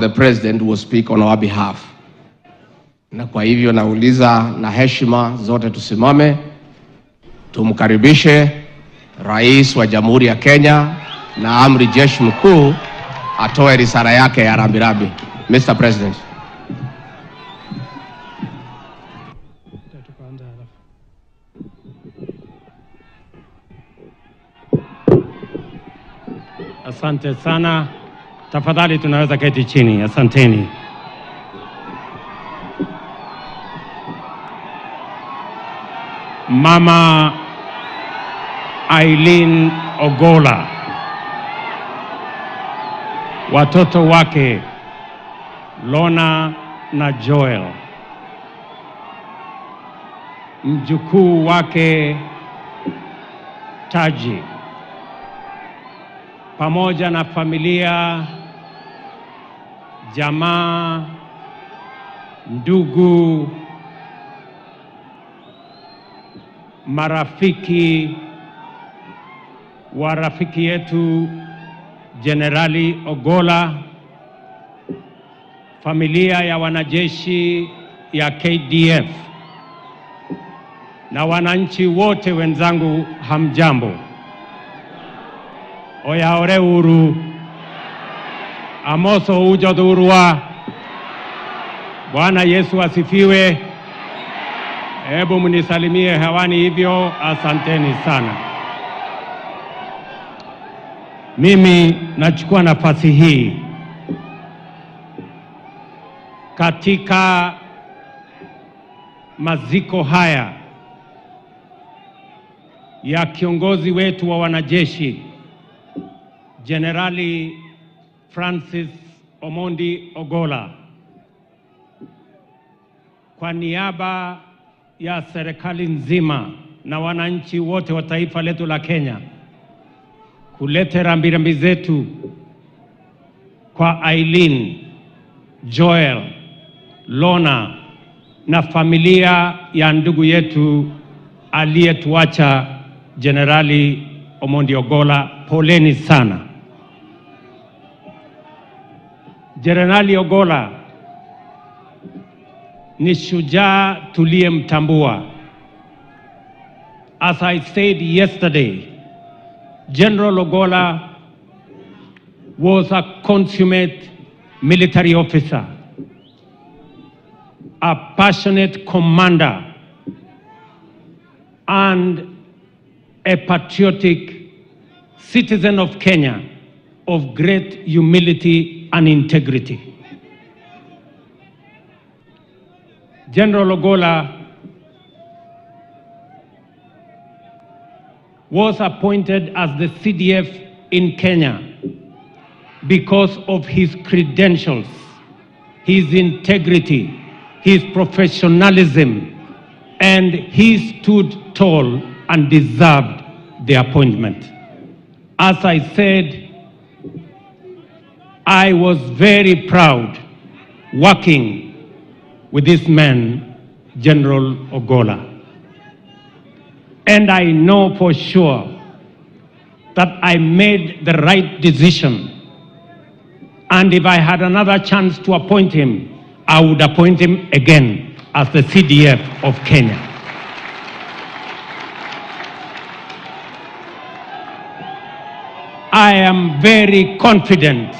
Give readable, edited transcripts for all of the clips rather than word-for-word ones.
The president will speak on our behalf. Na kwa hivyo nauliza na heshima zote tusimame, tumkaribishe Rais wa Jamhuri ya Kenya na Amri Jeshi Mkuu atoe risala yake ya rambirambi. Mr. President. Asante sana. Tafadhali tunaweza keti chini. Asanteni. Mama Eileen Ogolla, watoto wake Lona na Joel, mjukuu wake Taji, pamoja na familia, jamaa, ndugu, marafiki wa rafiki yetu Generali Ogolla, familia ya wanajeshi ya KDF na wananchi wote wenzangu, hamjambo. Oyaore uru, amoso ujodurua. Bwana Yesu asifiwe. Hebu mnisalimie hewani hivyo. Asanteni sana. Mimi nachukua nafasi hii katika maziko haya ya kiongozi wetu wa wanajeshi Generali Francis Omondi Ogolla, kwa niaba ya serikali nzima na wananchi wote wa taifa letu la Kenya, kulete rambirambi zetu kwa Eileen, Joel, Lona na familia ya ndugu yetu aliyetuacha Generali Omondi Ogolla. Poleni sana. Generali Ogolla ni shujaa tuliyemtambua. As I said yesterday, General Ogolla was a consummate military officer, a passionate commander, and a patriotic citizen of Kenya of great humility and integrity. General Ogolla was appointed as the CDF in Kenya because of his credentials, his integrity, his professionalism, and he stood tall and deserved the appointment. As I said, I was very proud working with this man, General Ogolla. And I know for sure that I made the right decision. And if I had another chance to appoint him, I would appoint him again as the CDF of Kenya. I am very confident,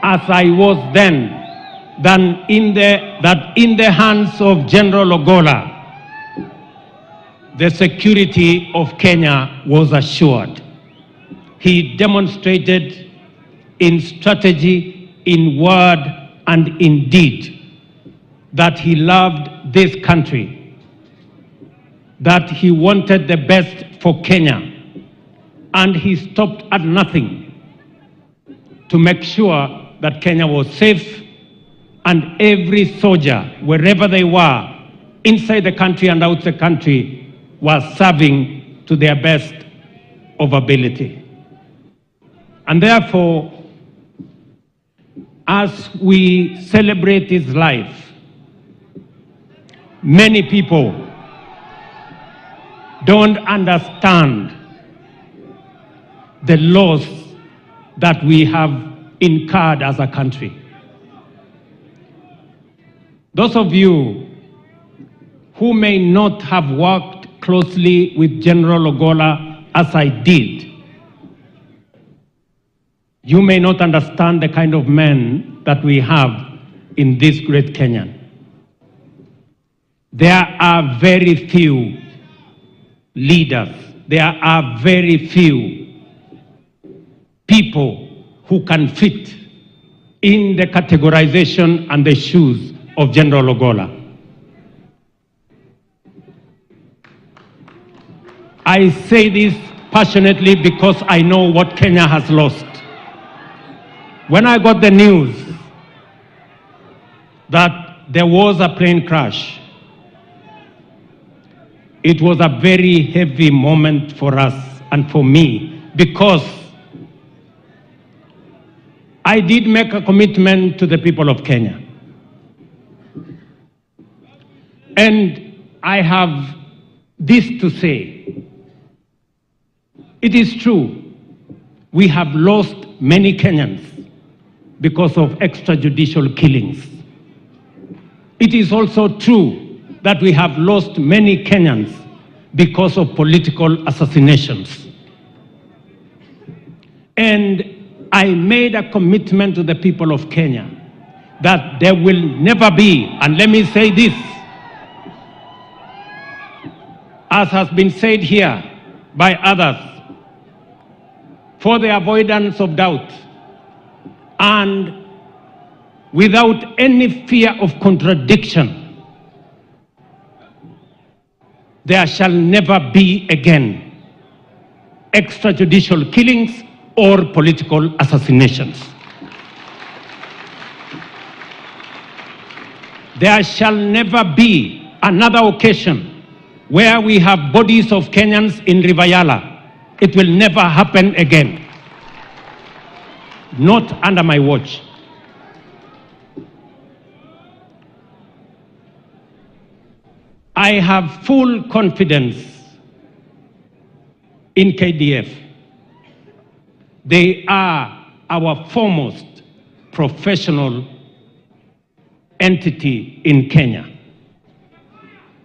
as I was then, that in the hands of General Ogolla, the security of Kenya was assured. He demonstrated in strategy, in word, and in deed that he loved this country, that he wanted the best for Kenya, and he stopped at nothing to make sure that Kenya was safe, and every soldier, wherever they were, inside the country and out the country, was serving to their best of ability. And therefore, as we celebrate his life, many people don't understand the loss that we have incurred as a country. Those of you who may not have worked closely with General Ogolla as I did, you may not understand the kind of men that we have in this great Kenya. There are very few leaders, there are very few people who can fit in the categorization and the shoes of General Ogolla. I say this passionately because I know what Kenya has lost. When I got the news that there was a plane crash, it was a very heavy moment for us and for me, because I did make a commitment to the people of Kenya. And I have this to say. It is true, we have lost many Kenyans because of extrajudicial killings. It is also true that we have lost many Kenyans because of political assassinations. And I made a commitment to the people of Kenya that there will never be, and let me say this, as has been said here by others, for the avoidance of doubt and without any fear of contradiction, there shall never be again extrajudicial killings or political assassinations. There shall never be another occasion where we have bodies of Kenyans in Rivayala. It will never happen again. Not under my watch. I have full confidence in KDF. They are our foremost professional entity in Kenya.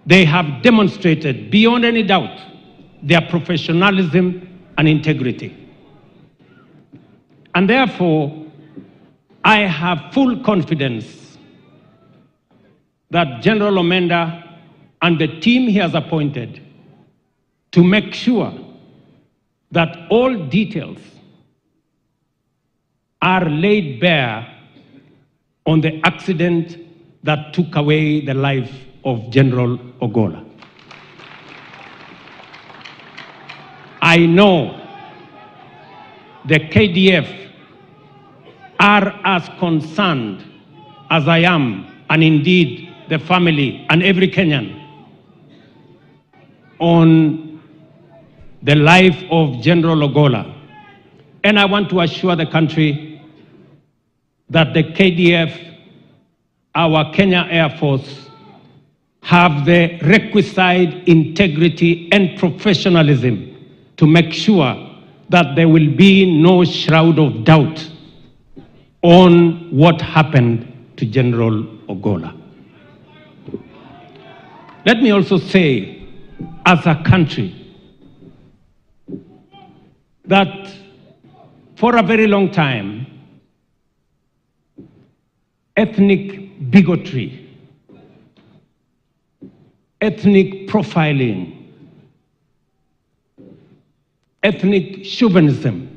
They have demonstrated beyond any doubt their professionalism and integrity. And therefore, I have full confidence that General Omenda and the team he has appointed to make sure that all details are laid bare on the accident that took away the life of General Ogolla. I know the KDF are as concerned as I am, and indeed the family and every Kenyan, on the life of General Ogolla. And I want to assure the country that the KDF, our Kenya Air Force, have the requisite integrity and professionalism to make sure that there will be no shroud of doubt on what happened to General Ogolla. Let me also say, as a country, that for a very long time, ethnic bigotry, ethnic profiling, ethnic chauvinism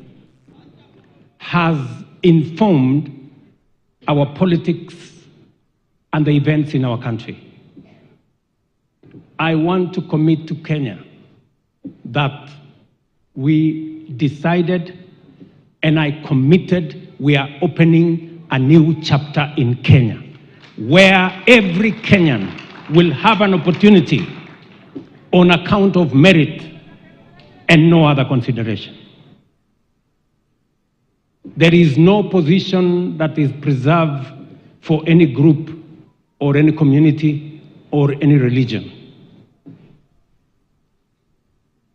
has informed our politics and the events in our country. I want to commit to Kenya that we decided, and I committed, we are opening a new chapter in Kenya, where every Kenyan will have an opportunity on account of merit and no other consideration. There is no position that is preserved for any group or any community or any religion.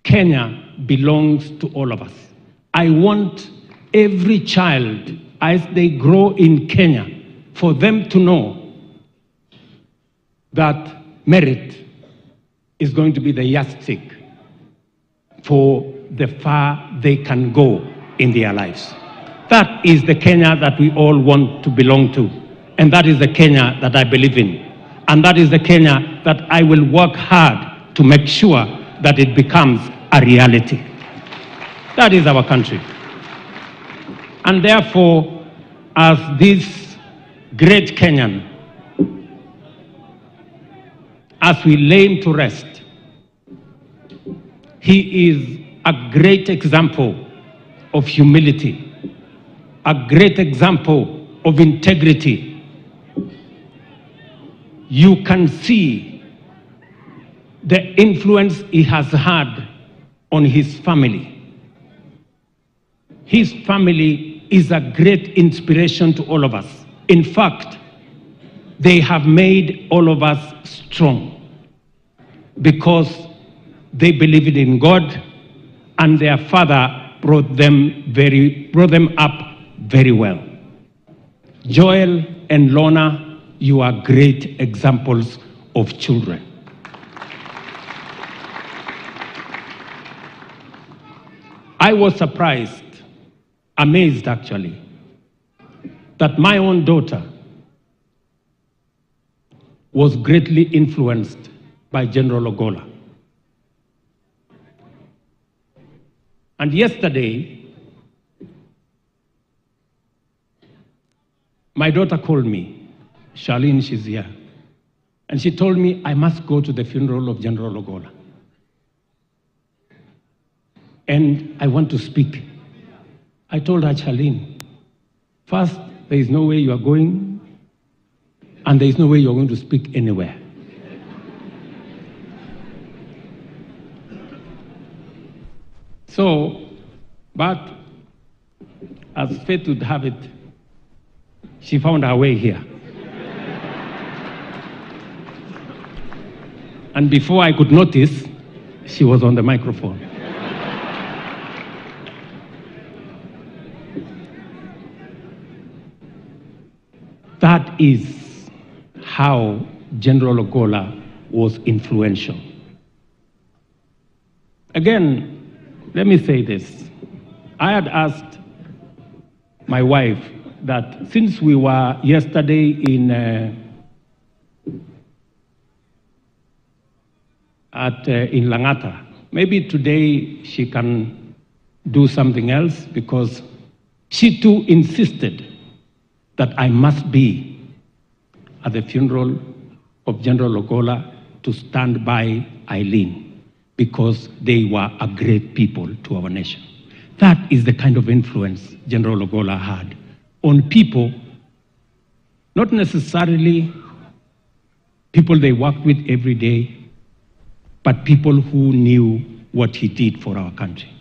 Kenya belongs to all of us. I want every child as they grow in Kenya, for them to know that merit is going to be the yardstick for the far they can go in their lives. That is the Kenya that we all want to belong to. And that is the Kenya that I believe in. And that is the Kenya that I will work hard to make sure that it becomes a reality. That is our country. And therefore, as this great Kenyan, as we lay him to rest, he is a great example of humility, a great example of integrity. You can see the influence he has had on his family. His family is a great inspiration to all of us. In fact, they have made all of us strong because they believed in God, and their father brought them up very well. Joel and Lorna, you are great examples of children. I was surprised, amazed actually, that my own daughter was greatly influenced by General Ogolla. And yesterday, my daughter called me, Charlene, she's here, and she told me I must go to the funeral of General Ogolla. And I want to speak. I told her, Charlene, first, there is no way you are going, and there is no way you are going to speak anywhere. So, but as fate would have it, she found her way here. And before I could notice, she was on the microphone. That is how General Ogolla was influential. Again, let me say this. I had asked my wife that since we were yesterday in Langata, maybe today she can do something else, because she too insisted that I must be at the funeral of General Ogolla to stand by Eileen, because they were a great people to our nation. That is the kind of influence General Ogolla had on people, not necessarily people they worked with every day, but people who knew what he did for our country.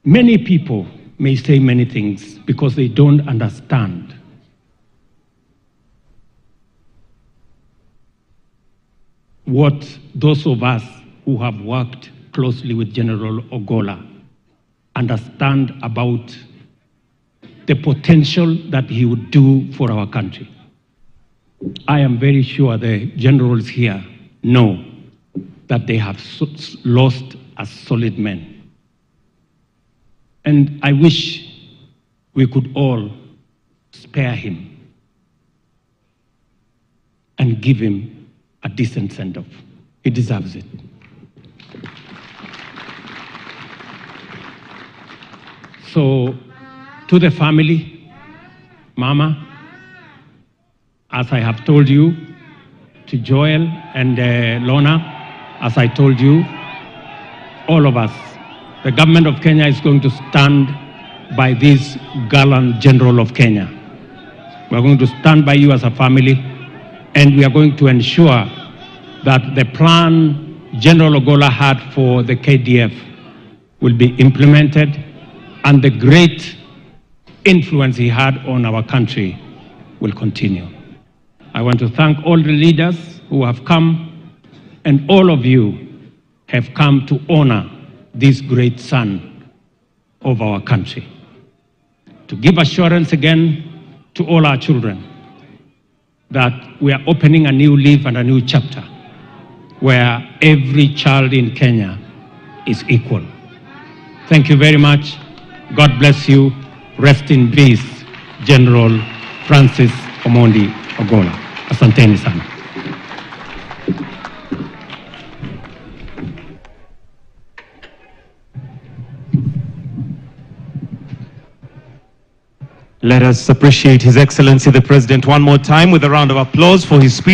Many people may say many things because they don't understand what those of us who have worked closely with General Ogolla understand about the potential that he would do for our country. I am very sure the generals here know that they have lost a solid man. And I wish we could all spare him and give him a decent send-off. He deserves it. So, to the family, Mama, as I have told you, to Joel and Lorna, as I told you, all of us, the government of Kenya is going to stand by this gallant General of Kenya. We are going to stand by you as a family, and we are going to ensure that the plan General Ogolla had for the KDF will be implemented, and the great influence he had on our country will continue. I want to thank all the leaders who have come, and all of you have come to honor this great son of our country. to give assurance again to all our children that we are opening a new leaf and a new chapter where every child in Kenya is equal. Thank you very much. God bless you. Rest in peace, General Francis Omondi Ogola. Asanteni sana. Let us appreciate His Excellency the President one more time with a round of applause for his speech.